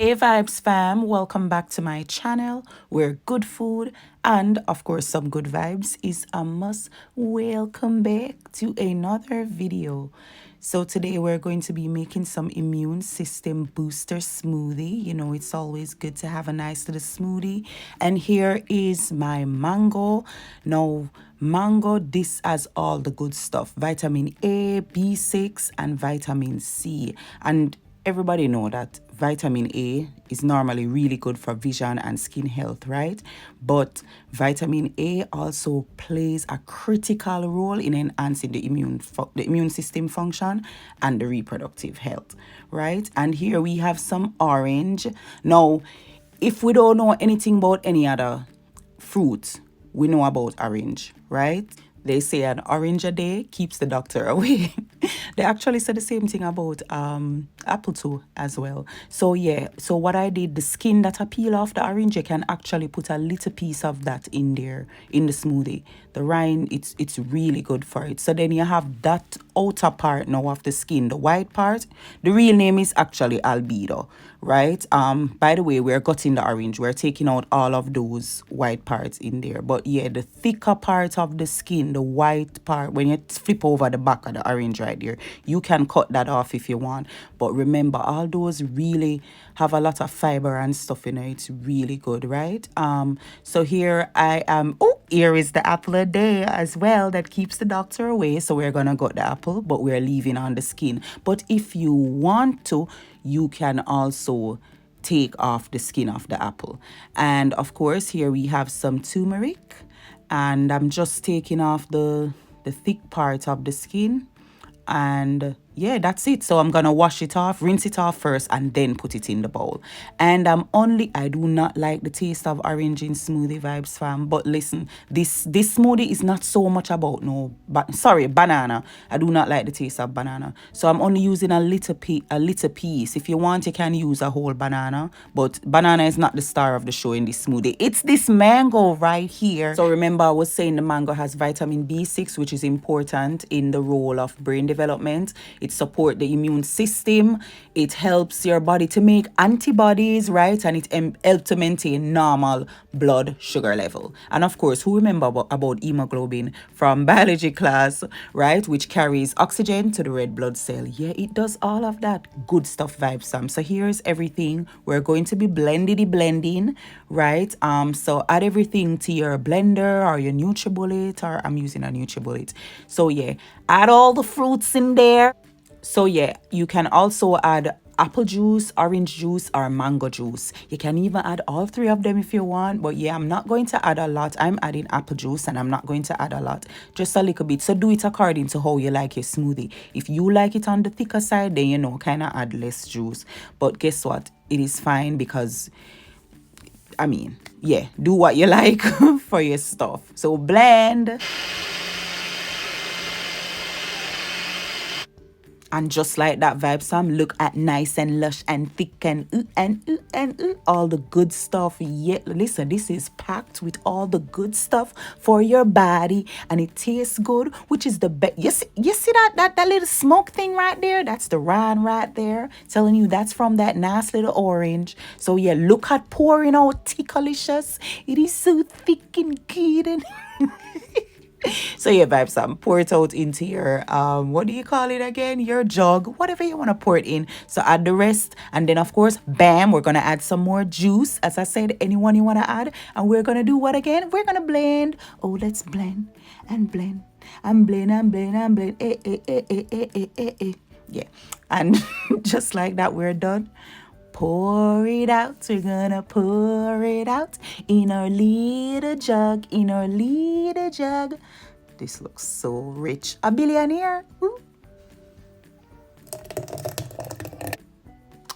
Hey Vibes fam, welcome back to my channel where good food and of course some good vibes is a must. Welcome back to another video. So today we're going to be making some immune system booster smoothie. You know, it's always good to have a nice little smoothie. And here is my mango. Now, mango, this has all the good stuff: vitamin A, B6 and vitamin C. And everybody know that vitamin A is normally really good for vision and skin health, right? But vitamin A also plays a critical role in enhancing the immune system function and the reproductive health, right? And here we have some orange. Now, if we don't know anything about any other fruit, we know about orange, right? They say an orange a day keeps the doctor away. They actually said the same thing about apple too as well. So yeah, so what I did, the skin that I peel off the orange, you can actually put a little piece of that in there in the smoothie. The rind, it's really good for it. So then you have that outer part now of the skin, the white part. The real name is actually albedo, right? By the way, we're cutting the orange, we're taking out all of those white parts in there. But yeah, the thicker part of the skin, the white part, when you flip over the back of the orange right there, you can cut that off if you want. But remember, all those really have a lot of fiber and stuff in it. It's really good, right? So here I am. Oh, here is the apple a day as well that keeps the doctor away. So we're gonna got the apple, but we're leaving on the skin. But if you want to, you can also take off the skin of the apple. And of course, here we have some turmeric, and I'm just taking off the thick part of the skin. And yeah, that's it. So I'm gonna wash it off, rinse it off first, and then put it in the bowl. And I do not like the taste of orange in Smoothie Vibes fam. But listen, this smoothie is not so much about no, but sorry, banana. I do not like the taste of banana, so I'm only using a little piece. If you want, you can use a whole banana, but banana is not the star of the show in this smoothie. It's this mango right here. So remember, I was saying the mango has vitamin B6, which is important in the role of brain development. It supports the immune system. It helps your body to make antibodies, right? And it helps to maintain normal blood sugar level. And of course, who remember about hemoglobin from biology class, right? Which carries oxygen to the red blood cell. Yeah, it does all of that good stuff, Vibes Sam. So here's everything. We're going to be blending, right? So add everything to your blender or your NutriBullet, or I'm using a NutriBullet. So yeah, add all the fruits in there. So yeah, you can also add apple juice, orange juice, or mango juice. You can even add all three of them if you want. But yeah, I'm not going to add a lot. I'm adding apple juice and I'm not going to add a lot. Just a little bit. So do it according to how you like your smoothie. If you like it on the thicker side, then you know, kind of add less juice. But guess what? It is fine because I mean, yeah, do what you like for your stuff. So blend. And just like that, Vibe Sam, look at nice and lush and thick and all the good stuff. Yeah, listen, this is packed with all the good stuff for your body, and it tastes good, which is the best. You see that little smoke thing right there? That's the rind right there, telling you that's from that nice little orange. So yeah, look at pouring out ticklicious. It is so thick and good and so yeah, Vibes, pour it out into your what do you call it again? Your jug, whatever you want to pour it in. So add the rest, and then of course, bam, we're gonna add some more juice. As I said, anyone you want to add, and we're gonna do what again? We're gonna blend. Oh, let's blend and blend and blend and blend and blend. Yeah, and just like that, we're done. Pour it out, we're gonna pour it out in our little jug, in our little jug. This looks so rich. A billionaire. Woo.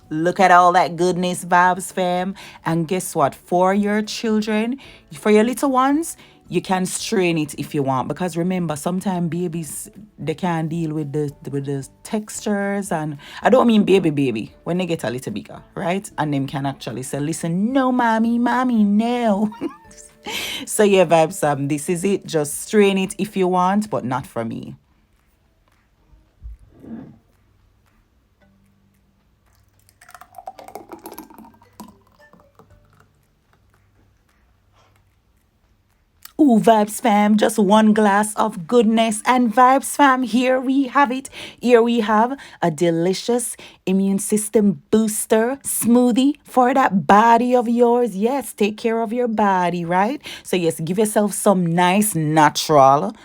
Look at all that goodness, Vibes fam. And guess what? For your children, for your little ones, you can strain it if you want, because remember, sometimes babies, they can't deal with the textures. And I don't mean baby when they get a little bigger, right? And them can actually say, listen, no mommy, no. So yeah, Vibes, this is it. Just strain it if you want, but not for me. Ooh, Vibes fam, just one glass of goodness. And Vibes fam, here we have it. Here we have a delicious immune system booster smoothie for that body of yours. Yes, take care of your body, right? So, yes, give yourself some nice, natural,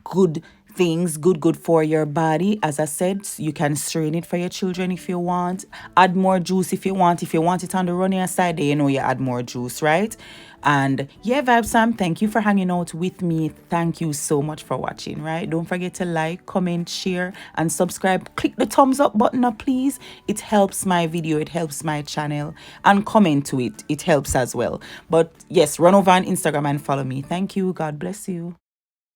good things good for your body. As I said, you can strain it for your children if you want, add more juice if you want it on the runnier side, then you know you add more juice, right? And yeah, Vibe Sam, thank you for hanging out with me. Thank you so much for watching, right? Don't forget to like, comment, share, and subscribe. Click the thumbs up button up, please. It helps my video, it helps my channel, and comment to it, it helps as well. But yes, run over on Instagram and follow me. Thank you. God bless you.